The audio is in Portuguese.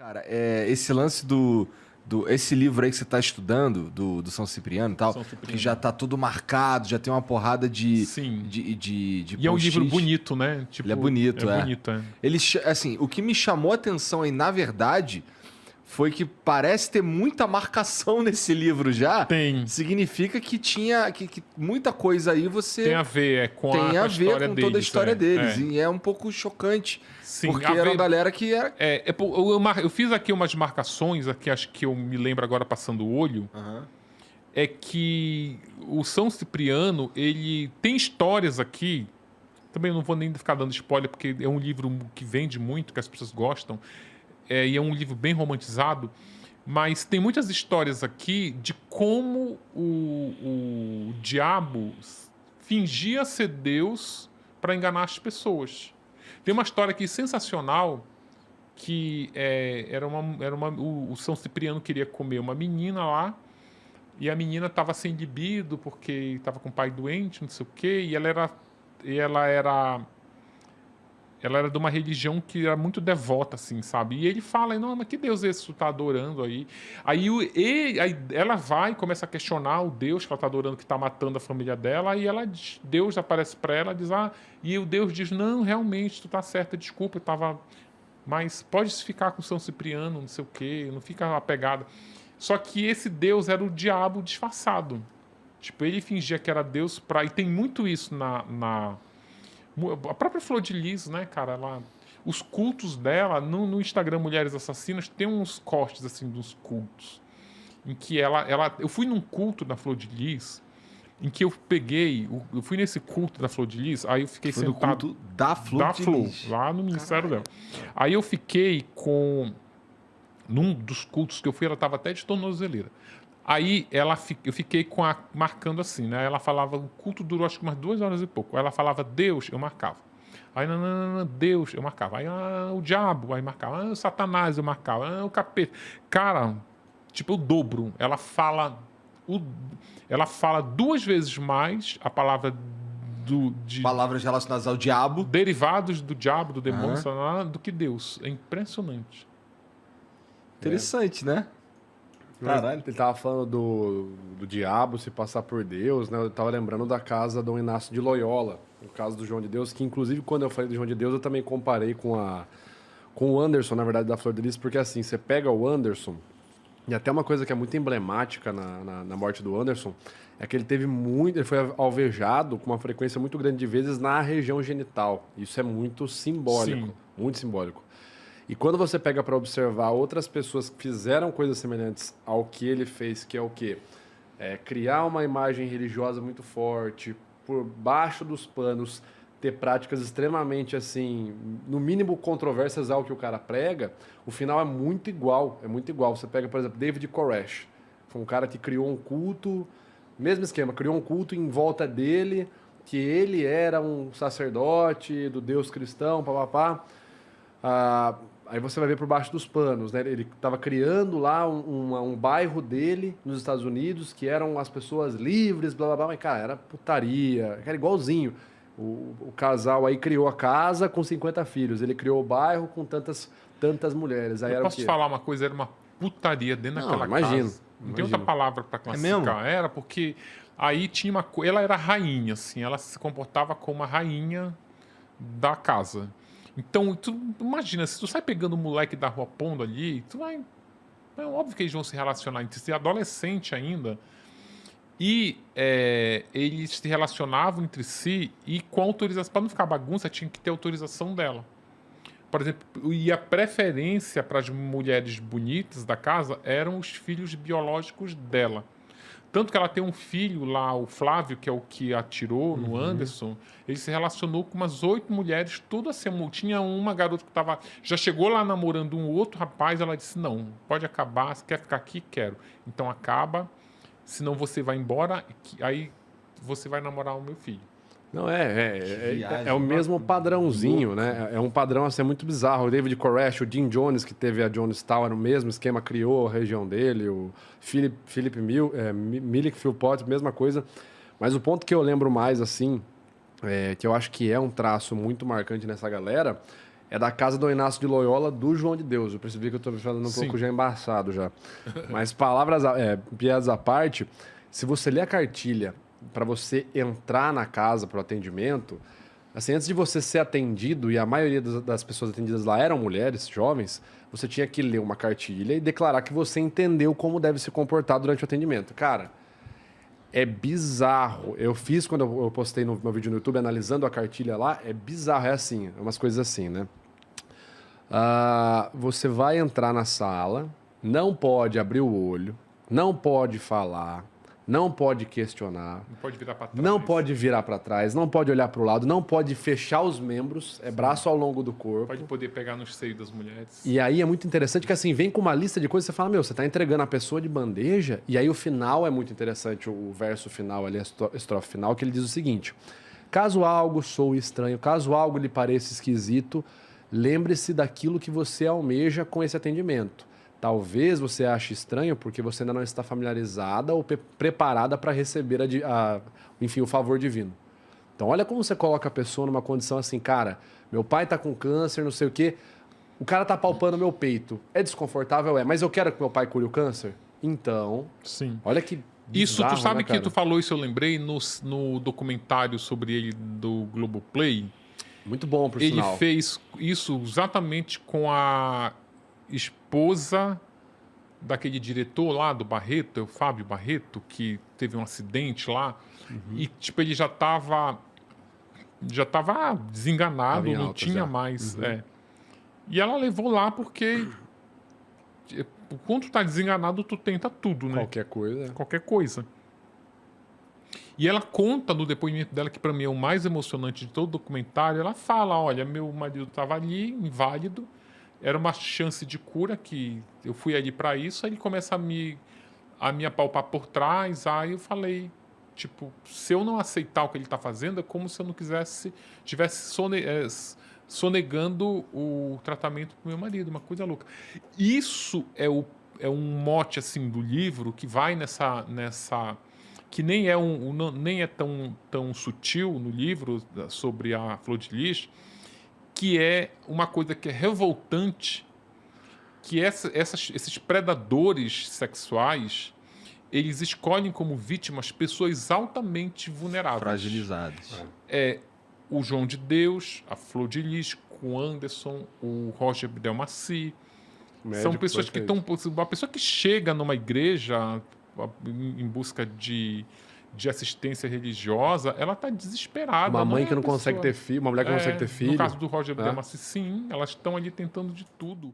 Cara, esse lance esse livro aí que você está estudando, do São Cipriano e tal, São Cipriano. que já tá tudo marcado, já tem uma porrada de Sim. de E é um post-its. livro bonito, né? Tipo, Ele é bonito, é. Bonito, é. Assim, o que me chamou a atenção aí, na verdade, foi que parece ter muita marcação nesse livro já. Tem. Significa que tinha que muita coisa aí você Tem a ver com tem a a ver história com deles, toda a história deles. É. E é um pouco chocante. Sim, Porque era uma galera que era. Eu fiz aqui umas marcações, aqui acho que eu me lembro agora passando o olho. Aham. É que o São Cipriano, ele tem histórias aqui. Também não vou nem ficar dando spoiler, porque é um livro que vende muito, que as pessoas gostam. E é um livro bem romantizado. Mas tem muitas histórias aqui de como o diabo fingia ser Deus para enganar as pessoas. Tem uma história aqui sensacional que o São Cipriano queria comer uma menina lá e a menina estava sem libido porque estava com o pai doente, não sei o quê, e ela era de uma religião que era muito devota, assim, sabe? E ele fala, não, mas que Deus é esse que tu tá adorando aí? Aí ela vai e começa a questionar o Deus que ela tá adorando, que tá matando a família dela, aí Deus aparece para ela, diz, e o Deus diz, não, realmente, tu tá certa, desculpa, eu tava... Mas pode ficar com São Cipriano, não sei o quê, não fica apegada. Só que esse Deus era o diabo disfarçado. Tipo, ele fingia que era Deus e tem muito isso a própria Flor de Lis, né, cara? Os cultos dela, no Instagram Mulheres Assassinas, tem uns cortes, assim, dos cultos. Em que eu fui num culto da Flor de Lis, em que eu fui nesse culto da Flor de Lis, aí eu fiquei Foi no sentado... culto da Flor de Lis. lá no ministério dela. Aí eu fiquei num dos cultos que eu fui, ela estava até de tornozeleira. Aí eu fiquei marcando assim, né? Ela falava, o culto durou acho que umas 2 horas e pouco. Aí ela falava, Deus, eu marcava. Aí, não, Deus, eu marcava. Aí, o diabo, aí marcava. O Satanás, eu marcava. O capeta. Cara, tipo, o dobro. Ela fala 2 vezes mais a palavra Palavras relacionadas ao diabo. derivados do diabo, do demônio, do que Deus. É impressionante. Interessante, né? Caralho. Ele tava falando do diabo se passar por Deus, né? Eu tava lembrando da casa Dom Inácio de Loyola, no caso do João de Deus, que inclusive quando eu falei do João de Deus, eu também comparei com o Anderson, na verdade, da Flor de Lis, porque assim, você pega o Anderson, e até uma coisa que é muito emblemática na morte do Anderson, é que ele foi alvejado com uma frequência muito grande de vezes na região genital. Isso é muito simbólico, Sim. muito simbólico. E quando você pega para observar outras pessoas que fizeram coisas semelhantes ao que ele fez, que é o quê? Criar uma imagem religiosa muito forte, por baixo dos panos, ter práticas extremamente, assim, no mínimo controversas ao que o cara prega, o final é muito igual, é muito igual. Você pega, por exemplo, David Koresh, foi um cara que criou um culto, mesmo esquema, criou um culto em volta dele, que ele era um sacerdote do Deus cristão, papapá. Aí você vai ver por baixo dos panos, né? Ele estava criando lá um bairro dele nos Estados Unidos, que eram as pessoas livres, blá blá blá, mas cara, era putaria, era igualzinho. O casal aí criou a casa com 50 filhos, ele criou o bairro com tantas mulheres. Aí Eu era posso o quê? te falar uma coisa, era uma putaria dentro daquela imagino, casa. Não tem outra palavra para mesmo? classificar. Era porque aí tinha ela era rainha, assim, ela se comportava como a rainha da casa. Então, tu imagina, se tu sai pegando o moleque da rua pondo ali, é óbvio que eles vão se relacionar entre si, adolescente ainda. E eles se relacionavam entre si e com autorização, para não ficar bagunça, tinha que ter autorização dela. Por exemplo, e a preferência para as mulheres bonitas da casa eram os filhos biológicos dela. Tanto que ela tem um filho lá, o Flávio, que é o que atirou no Anderson, ele se relacionou com umas 8 mulheres, tudo assim. Tinha uma garota que já chegou lá namorando um outro rapaz, ela disse, não, pode acabar, você quer ficar aqui? Quero. Então acaba, senão você vai embora, aí você vai namorar o meu filho. Não, viagem, é o mesmo padrãozinho, né? É um padrão assim, muito bizarro. O David Koresh, o Jim Jones, que teve a Jonestown, era o mesmo esquema, criou a região dele. O Philip Millick Philpott, mesma coisa. Mas o ponto que eu lembro mais, assim, que eu acho que é um traço muito marcante nessa galera, é da casa do Inácio de Loyola, do João de Deus. Eu percebi que eu estou falando um Sim. pouco já embaçado já. Mas piadas à parte, se você ler a cartilha para você entrar na casa para o atendimento, assim, antes de você ser atendido, e a maioria das pessoas atendidas lá eram mulheres, jovens, você tinha que ler uma cartilha e declarar que você entendeu como deve se comportar durante o atendimento. Cara, é bizarro. Eu fiz quando eu postei no meu vídeo no YouTube analisando a cartilha lá, é bizarro, é assim, é umas coisas assim, né? Você vai entrar na sala, não pode abrir o olho, não pode falar, não pode questionar, Não pode virar pra trás. não pode virar para trás, não pode olhar para o lado, não pode fechar os membros, é braço ao longo do corpo. Pode poder pegar nos seios das mulheres. E aí é muito interessante que assim, vem com uma lista de coisas, você fala, meu, você tá entregando a pessoa de bandeja, e aí o final é muito interessante, o verso final ali, a estrofe final, que ele diz o seguinte: caso algo soe estranho, caso algo lhe pareça esquisito, lembre-se daquilo que você almeja com esse atendimento. Talvez você ache estranho porque você ainda não está familiarizada ou preparada para receber enfim, o favor divino. Então, olha como você coloca a pessoa numa condição assim, cara, meu pai tá com câncer, não sei o quê, o cara tá palpando meu peito. É desconfortável? É, mas eu quero que meu pai cure o câncer? Então, Sim. olha que Isso, bizarro, tu sabe né, que cara? tu falou isso, eu lembrei, no documentário sobre ele do Globoplay. Muito bom, por Ele sinal. fez isso exatamente com a esposa daquele diretor lá do Barreto, o Fábio Barreto, que teve um acidente lá. E, tipo, ele já tava desenganado, Tava em não alta tinha já. mais. E ela levou lá porque quando tu tá desenganado, tu tenta tudo, né? Qualquer coisa. Qualquer coisa. E ela conta no depoimento dela, que para mim é o mais emocionante de todo o documentário, ela fala, olha, meu marido estava ali, inválido, era uma chance de cura, que eu fui ali para isso, aí ele começa a me apalpar por trás, aí eu falei, tipo, se eu não aceitar o que ele está fazendo, é como se eu não tivesse sonegando o tratamento pro meu marido, uma coisa louca. Isso é um mote, assim, do livro, que vai nessa que nem é tão sutil no livro sobre a Flor de Lis, que é uma coisa que é revoltante, que esses predadores sexuais, eles escolhem como vítimas pessoas altamente vulneráveis. Fragilizados. É o João de Deus, a Flor de Lis, o Anderson, o Roger Abdelmaci. São Médico pessoas que perfeito. estão... Uma pessoa que chega numa igreja em busca de assistência religiosa, ela está desesperada. Uma mãe é que não a pessoa- consegue ter filho, uma mulher que não consegue ter filho. No caso do Roger né? Abdelmaci, sim, elas estão ali tentando de tudo.